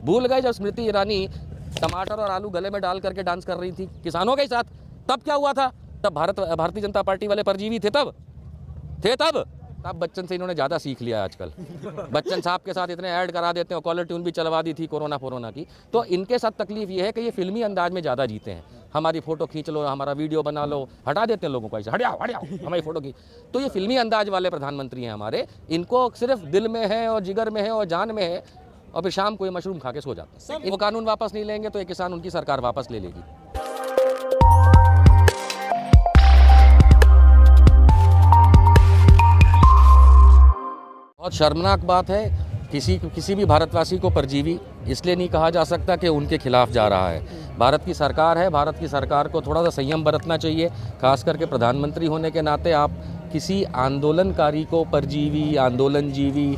भूल गए जब स्मृति ईरानी टमाटर और आलू गले में डाल करके डांस कर रही थी किसानों के साथ, तब क्या हुआ था? तब भारतीय जनता पार्टी वाले परजीवी थे तब। अब बच्चन से इन्होंने ज़्यादा सीख लिया आजकल। बच्चन साहब के साथ इतने ऐड करा देते हैं, कॉलर ट्यून भी चलवा दी थी कोरोना की। तो इनके साथ तकलीफ ये है कि ये फिल्मी अंदाज में ज़्यादा जीते हैं। हमारी फ़ोटो खींच लो, हमारा वीडियो बना लो, हटा देते हैं लोगों को ऐसे, हट जाओ हमारी फ़ोटो की। तो ये फिल्मी अंदाज वाले प्रधानमंत्री हैं हमारे। इनको सिर्फ दिल में है और जिगर में है और जान में है, और फिर शाम को ये मशरूम खा के सो जाते हैं। वो कानून वापस नहीं लेंगे तो ये किसान उनकी सरकार वापस ले लेगी। बहुत शर्मनाक बात है, किसी भी भारतवासी को परजीवी इसलिए नहीं कहा जा सकता कि उनके खिलाफ जा रहा है। भारत की सरकार है, भारत की सरकार को थोड़ा सा संयम बरतना चाहिए। खास करके प्रधानमंत्री होने के नाते आप किसी आंदोलनकारी को परजीवी, आंदोलनजीवी,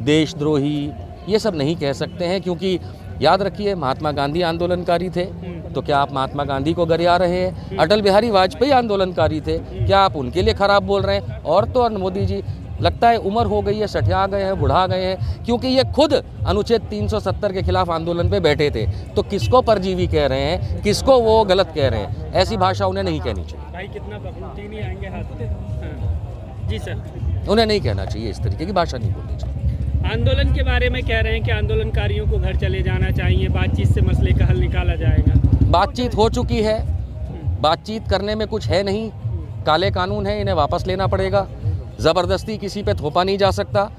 देशद्रोही ये सब नहीं कह सकते हैं, क्योंकि याद रखिए महात्मा गांधी आंदोलनकारी थे, तो क्या आप महात्मा गांधी को गरिया रहे हैं? अटल बिहारी वाजपेयी आंदोलनकारी थे, क्या आप उनके लिए खराब बोल रहे हैं? और तो और मोदी जी लगता है उम्र हो गई है, सठिया गए हैं, बुढ़ा गए हैं, क्योंकि ये खुद अनुच्छेद 370 के खिलाफ आंदोलन पे बैठे थे। तो किसको परजीवी कह रहे हैं, किसको वो गलत कह रहे हैं? ऐसी भाषा उन्हें नहीं कहनी चाहिए। भाई कितना नहीं आएंगे हाथ। जी सर, उन्हें नहीं कहना चाहिए, इस तरीके की भाषा नहीं बोलनी चाहिए। आंदोलन के बारे में कह रहे हैं कि आंदोलनकारियों को घर चले जाना चाहिए, बातचीत से मसले का हल निकाला जाएगा। बातचीत हो चुकी है, बातचीत करने में कुछ है नहीं, काले कानून है, इन्हें वापस लेना पड़ेगा। ज़बरदस्ती किसी पे थोपा नहीं जा सकता।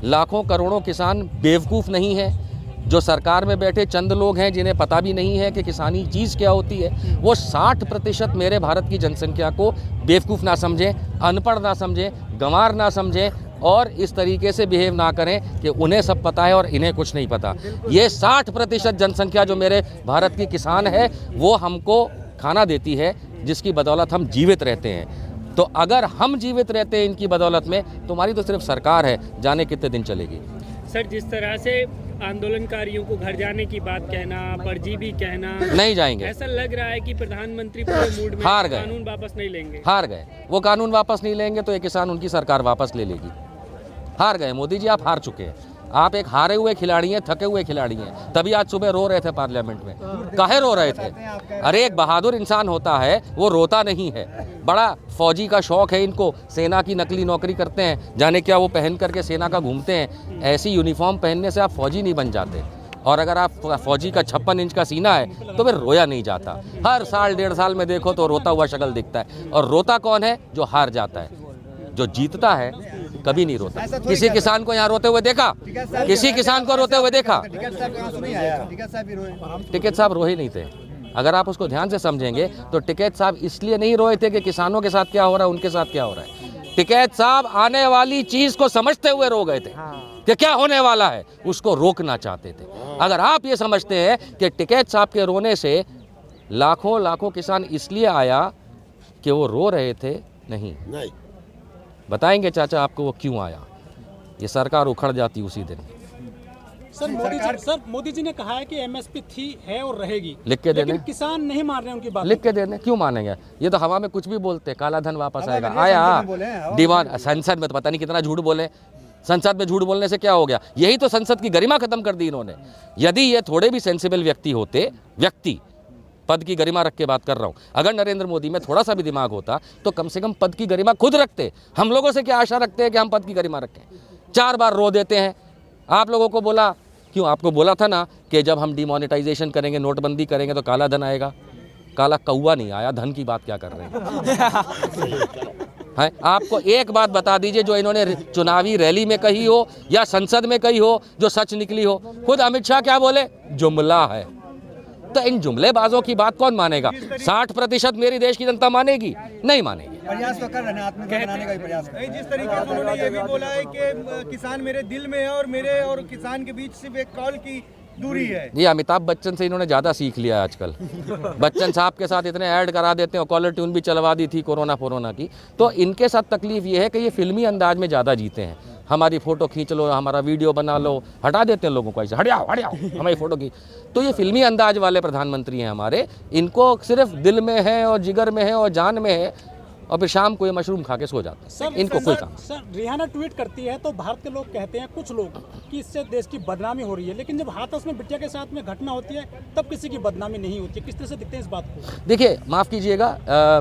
लाखों करोड़ों किसान बेवकूफ़ नहीं है। जो सरकार में बैठे चंद लोग हैं जिन्हें पता भी नहीं है कि किसानी चीज़ क्या होती है, वो 60% मेरे भारत की जनसंख्या को बेवकूफ़ ना समझें, अनपढ़ ना समझें, गंवार ना समझें और इस तरीके से बिहेव ना करें कि उन्हें सब पता है और इन्हें कुछ नहीं पता। ये 60% जनसंख्या जो मेरे भारत की किसान है वो हमको खाना देती है, जिसकी बदौलत हम जीवित रहते हैं। तो अगर हम जीवित रहते हैं इनकी बदौलत में, तो हमारी तो सिर्फ सरकार है, जाने कितने दिन चलेगी। सर, जिस तरह से आंदोलनकारियों को घर जाने की बात कहना, परजीवी कहना, नहीं जाएंगे। ऐसा लग रहा है कि प्रधानमंत्री पूरे मूड में हार गए, कानून वापस नहीं लेंगे। हार गए, वो कानून वापस नहीं लेंगे तो ये किसान उनकी सरकार वापस ले लेगी। हार गए मोदी जी, आप हार चुके हैं। आप एक हारे हुए खिलाड़ी हैं, थके हुए खिलाड़ी हैं। तभी आज सुबह रो रहे थे पार्लियामेंट में। काहे रो रहे थे? अरे एक बहादुर इंसान होता है, वो रोता नहीं है। बड़ा फौजी का शौक है इनको, सेना की नकली नौकरी करते हैं, जाने क्या वो पहन करके सेना का घूमते हैं। ऐसी यूनिफॉर्म पहनने से आप फौजी नहीं बन जाते। और अगर आप फौजी का 56 इंच का सीना है तो फिर रोया नहीं जाता। हर साल 1.5 साल में देखो तो रोता हुआ शक्ल दिखता है। और रोता कौन है? जो हार जाता है। जो जीतता है कभी नहीं रोता। किसी किसान को यहाँ रोते हुए देखा? किसी किसान को रोते हुए देखा? टिकैत साहब रोए नहीं थे। अगर आप उसको ध्यान से समझेंगे तो टिकैत साहब इसलिए नहीं रोए थे कि किसानों के साथ क्या हो रहा है, उनके साथ क्या हो रहा है। टिकैत साहब आने वाली चीज को समझते हुए रो गए थे कि क्या होने वाला है, उसको रोकना चाहते थे। अगर आप ये समझते हैं कि टिकैत साहब के रोने से लाखों किसान इसलिए आया कि वो रो रहे थे, नहीं। बताएंगे चाचा आपको वो क्यों आया। ये सरकार उखड़ जाती उसी दिन। सर मोदी जी ने कहा है कि एमएसपी थी, है और रहेगी। लिख के देने, किसान नहीं मान रहे उनकी बात। लिख के देने, क्यों मानेंगे? ये तो हवा में कुछ भी बोलते, काला धन वापस आएगा। आया दीवान संसद में तो पता नहीं कितना झूठ बोले। संसद में झूठ बोलने से क्या हो गया? यही तो संसद की गरिमा खत्म कर दी इन्होंने। यदि ये थोड़े भी सेंसिबल व्यक्ति होते, पद की गरिमा रख के बात कर रहा हूँ, अगर नरेंद्र मोदी में थोड़ा सा भी दिमाग होता तो कम से कम पद की गरिमा खुद रखते। हम लोगों से क्या आशा रखते हैं कि हम पद की गरिमा रखें? 4 बार रो देते हैं। आप लोगों को बोला, क्यों आपको बोला था ना कि जब हम डिमोनेटाइजेशन करेंगे, नोटबंदी करेंगे तो काला धन आएगा। काला कौवा नहीं आया, धन की बात क्या कर रहे हैं? आपको एक बात बता दीजिए जो इन्होंने चुनावी रैली में कही हो या संसद में कही हो, जो सच निकली हो। खुद अमित शाह क्या बोले? जुमला है। तो इन जुमलेबाजों की बात कौन मानेगा? 60% मेरी देश की जनता मानेगी? नहीं मानेगी। प्रयास तो कर रहे हैं, आत्मनिर्भर बनाने का भी प्रयास कर रहे हैं। जिस तरीके से उन्होंने ये भी बोला है कि किसान मेरे दिल में है और मेरे और किसान के बीच सिर्फ एक कॉल की दूरी है। ये अमिताभ बच्चन से इन्होंने ज़्यादा सीख लिया आजकल। बच्चन साहब के साथ इतने ऐड करा देते हैं, कॉलर ट्यून भी चलवा दी थी कोरोना की। तो इनके साथ तकलीफ ये है कि ये फिल्मी अंदाज में ज़्यादा जीते हैं। हमारी फ़ोटो खींच लो, हमारा वीडियो बना लो, हटा देते हैं लोगों को ऐसे, हट जाओ हमारी फ़ोटो की। तो ये फिल्मी अंदाज वाले प्रधानमंत्री हैं हमारे। इनको सिर्फ दिल में है और जिगर में है और जान में है, और फिर शाम को ये मशरूम खा के सो जाते हैं। इनको कोई काम। सर रिहाना ट्वीट करती है तो भारत के लोग कहते हैं, कुछ लोग, कि इससे देश की बदनामी हो रही है, लेकिन जब हाथरस में बिटिया के साथ में घटना होती है तब किसी की बदनामी नहीं होती है। किस तरह से दिखते हैं इस बात को? देखिए, माफ़ कीजिएगा,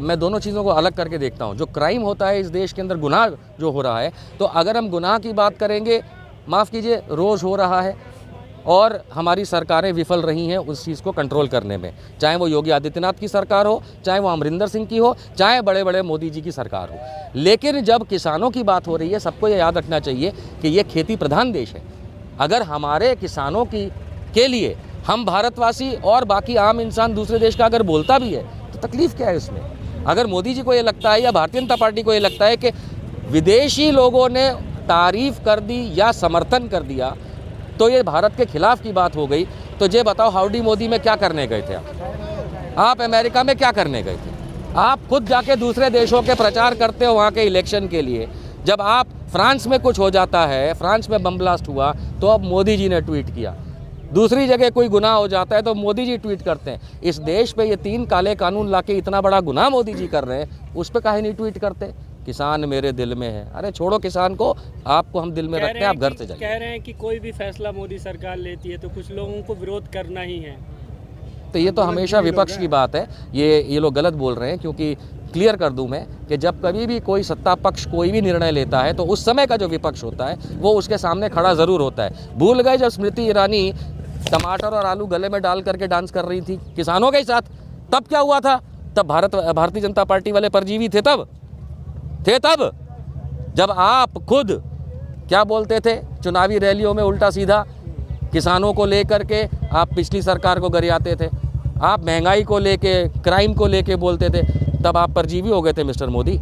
मैं दोनों चीज़ों को अलग करके देखता हूँ। जो क्राइम होता है इस देश के अंदर, गुनाह जो हो रहा है, तो अगर हम गुनाह की बात करेंगे, माफ़ कीजिए, रोज़ हो रहा है और हमारी सरकारें विफल रही हैं उस चीज़ को कंट्रोल करने में। चाहे वो योगी आदित्यनाथ की सरकार हो, चाहे वो अमरिंदर सिंह की हो, चाहे बड़े बड़े मोदी जी की सरकार हो। लेकिन जब किसानों की बात हो रही है, सबको ये याद रखना चाहिए कि ये खेती प्रधान देश है। अगर हमारे किसानों के लिए हम भारतवासी और बाकी आम इंसान दूसरे देश का अगर बोलता भी है तो तकलीफ़ क्या है उसमें? अगर मोदी जी को ये लगता है या भारतीय जनता पार्टी को ये लगता है कि विदेशी लोगों ने तारीफ़ कर दी या समर्थन कर दिया तो ये भारत के खिलाफ की बात हो गई, तो ये बताओ, हाउडी मोदी में क्या करने गए थे आप अमेरिका में क्या करने गए थे? आप खुद जाके दूसरे देशों के प्रचार करते हो वहाँ के इलेक्शन के लिए। जब आप फ्रांस में कुछ हो जाता है, फ्रांस में बम ब्लास्ट हुआ, तो अब मोदी जी ने ट्वीट किया। दूसरी जगह कोई गुनाह हो जाता है तो मोदी जी ट्वीट करते हैं। इस देश पे ये 3 काले कानून लाके इतना बड़ा गुनाह मोदी जी कर रहे हैं, उस पर काहे नहीं ट्वीट करते? किसान मेरे दिल में है। अरे छोड़ो किसान को, आपको हम दिल में रखते हैं, आप घर से जाइए। कह रहे हैं कि कोई भी फैसला मोदी सरकार लेती है तो कुछ लोगों को विरोध करना ही है। तो ये तो हमेशा विपक्ष की बात है। ये लोग गलत बोल रहे हैं, क्योंकि क्लियर कर दूं मैं कि जब कभी भी कोई सत्ता पक्ष कोई भी निर्णय लेता है तो उस समय का जो विपक्ष होता है वो उसके सामने खड़ा ज़रूर होता है। भूल गए जब स्मृति ईरानी टमाटर और आलू गले में डाल करके डांस कर रही थी किसानों के साथ, तब क्या हुआ था? तब भारतीय जनता पार्टी वाले परजीवी थे। तब जब आप खुद क्या बोलते थे चुनावी रैलियों में, उल्टा सीधा किसानों को लेकर के आप पिछली सरकार को गरियाते थे, आप महंगाई को लेके, क्राइम को लेके बोलते थे, तब आप परजीवी हो गए थे मिस्टर मोदी।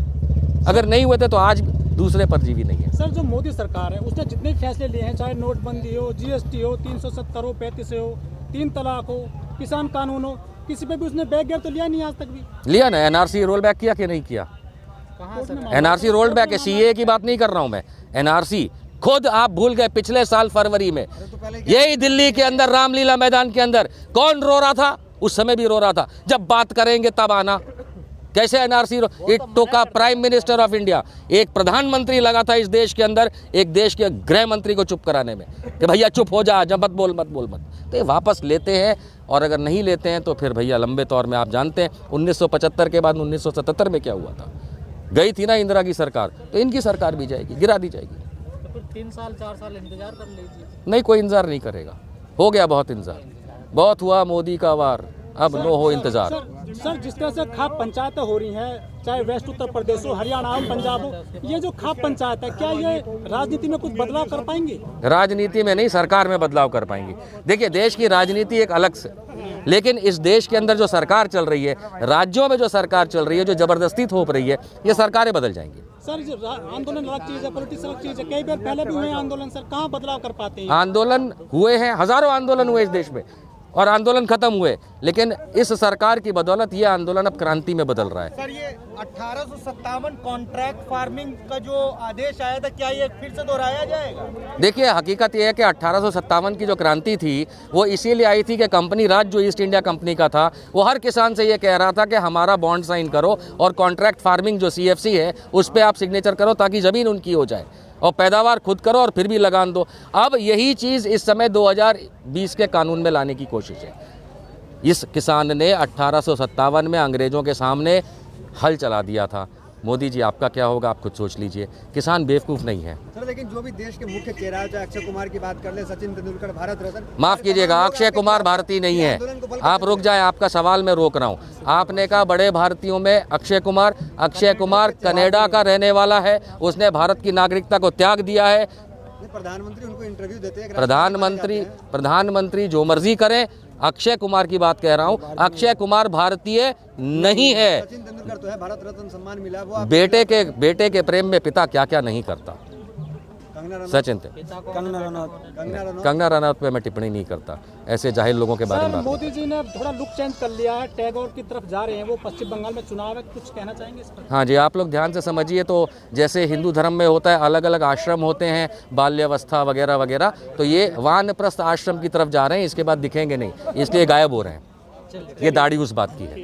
अगर नहीं हुए थे तो आज दूसरे परजीवी नहीं है। सर जो मोदी सरकार है उसने जितने फैसले लिए हैं, चाहे नोटबंदी हो, GST हो, 370 हो, 35 हो, 3 तलाक हो, किसान कानून हो, किसी पे भी उसने बैक गैप तो लिया नहीं आज तक भी। लिया ना, NRC रोल बैक किया कि नहीं किया? NRC रोल बैक है, CA की बात नहीं कर रहा हूं मैं। NRC खुद आप भूल गए, पिछले साल फरवरी में यही दिल्ली के अंदर रामलीला मैदान के अंदर कौन रो रहा था? उस समय भी रो रहा था, जब बात करेंगे तब आना। कैसे NRC it took a prime minister of India, एक प्रधानमंत्री लगा था इस देश के अंदर एक देश के गृह मंत्री को चुप कराने में कि भैया चुप हो जा, जब मत बोल मत। तो ये वापस लेते हैं, और अगर नहीं लेते हैं तो फिर भैया लंबे तौर में आप जानते हैं 1975 के बाद 1977 में क्या हुआ था। गई थी ना इंदिरा की सरकार, तो इनकी सरकार भी जाएगी, गिरा दी जाएगी। तो फिर 3 साल 4 साल इंतजार कर लीजिए। नहीं, कोई इंतजार नहीं करेगा, हो गया बहुत इंतजार, बहुत हुआ मोदी का वार, अब नो हो इंतजार। सर जिस तरह से खाप पंचायतें हो रही हैं, चाहे वेस्ट उत्तर प्रदेश हो, हरियाणा हो, पंजाब हो, ये जो खाप पंचायत है, क्या ये राजनीति में कुछ बदलाव कर पाएंगे? राजनीति में नहीं, सरकार में बदलाव कर पाएंगे। देखिए, देश की राजनीति एक अलग से, लेकिन इस देश के अंदर जो सरकार चल रही है, राज्यों में जो सरकार चल रही है, जो जबरदस्ती थोप रही है, ये सरकारें बदल जाएंगी। सर जो आंदोलन अलग चीज़ है, पॉलिटिक्स अलग चीज़ है। कई बार पहले भी हुए आंदोलन, सर कहाँ बदलाव कर पाते हैं? आंदोलन हुए हैं, हजारों आंदोलन हुए इस देश में और आंदोलन खत्म हुए, लेकिन इस सरकार की बदौलत ये आंदोलन अब क्रांति में बदल रहा है। सर ये 1857 कॉन्ट्रैक्ट फार्मिंग का जो आदेश आया था, क्या ये फिर से दोहराया जाएगा? देखिए, हकीकत ये है कि 1857 की जो क्रांति थी वो इसीलिए आई थी कि कंपनी राज जो ईस्ट इंडिया कंपनी का था वो हर किसान से ये कह रहा था कि हमारा बॉन्ड साइन करो और कॉन्ट्रैक्ट फार्मिंग जो CFC है उस पर आप सिग्नेचर करो ताकि ज़मीन उनकी हो जाए और पैदावार खुद करो और फिर भी लगान दो। अब यही चीज़ इस समय 2020 के कानून में लाने की कोशिश है। इस किसान ने 1857 में अंग्रेज़ों के सामने हल चला दिया था। मोदी जी आपका क्या होगा आप खुद सोच लीजिए। किसान बेवकूफ़ नहीं है। सर लेकिन जो भी देश के मुख्य चेहरा है, चाहे अक्षय कुमार की बात कर ले, सचिन तेंदुलकर, भारत रत्न, माफ़ कीजिएगा, अक्षय कुमार भारतीय नहीं है। आप रुक जाएं, आपका सवाल मैं रोक रहा हूं। आपने कहा बड़े भारतीयों में अक्षय कुमार कनाडा का रहने वाला है, उसने भारत की नागरिकता को त्याग दिया है। प्रधानमंत्री उनको इंटरव्यू देते हैं, प्रधानमंत्री जो मर्जी करें, अक्षय कुमार की बात कह रहा हूं। अक्षय कुमार भारतीय नहीं है। सचिन तेंदुलकर तो है, भारत रत्न सम्मान मिला वो। बेटे के प्रेम में पिता क्या क्या नहीं करता। सचिन कंगना रनौत पे मैं टिप्पणी नहीं करता, ऐसे जाहिल लोगों के बारे में। मोदी जी ने थोड़ा लुक चेंज कर लिया है, टैगोर की तरफ जा रहे हैं, वो पश्चिम बंगाल में चुनाव है, कुछ कहना चाहेंगे इस पर? हाँ जी, आप लोग ध्यान से समझिए। तो जैसे हिंदू धर्म में होता है, अलग अलग आश्रम होते हैं, बाल्यावस्था वगैरह वगैरह, तो ये वानप्रस्थ आश्रम की तरफ जा रहे हैं, इसके बाद दिखेंगे नहीं, इसलिए गायब हो रहे हैं। ये दाढ़ी उस बात की है।